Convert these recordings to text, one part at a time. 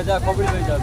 जा कबड्डी में जा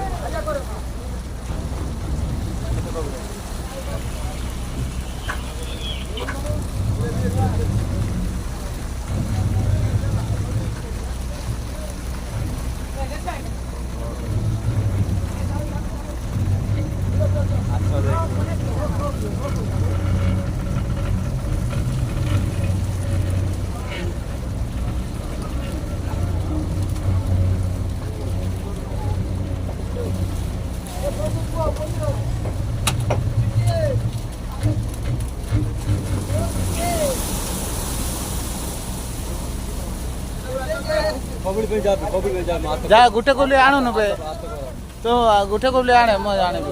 जा गुटे को ले आणु न बे तो गुटे को ले आने म जाने बे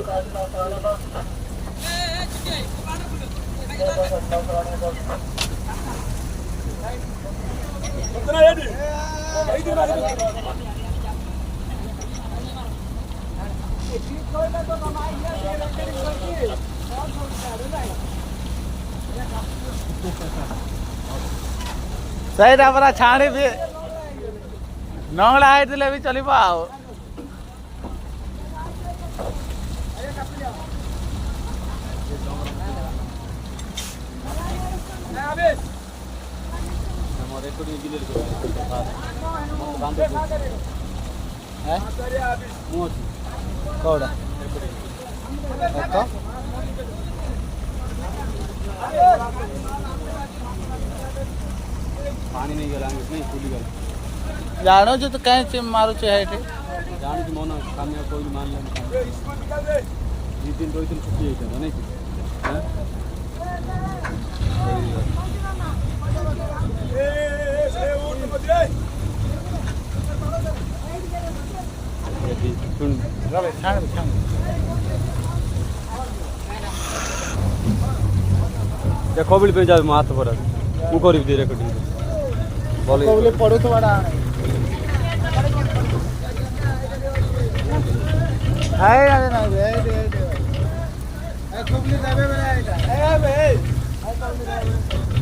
सही डाबरा छाणी भी नंगला आइले भी चली पाओ कौड़ा पानी नहीं गला नहीं फूली गला जानो जो तो कहीं मारू चाहिए जान की मन सामने कोई मान ले 2 दिन छुट्टी है नहीं देखो भी पे जा माथ पर वो करी दे रेकॉर्डिंग बोले पड़ो तो बड़ा हाय अरे ना बे ए खूब ले जाबे बना ए बे हाय खूब ले जाबे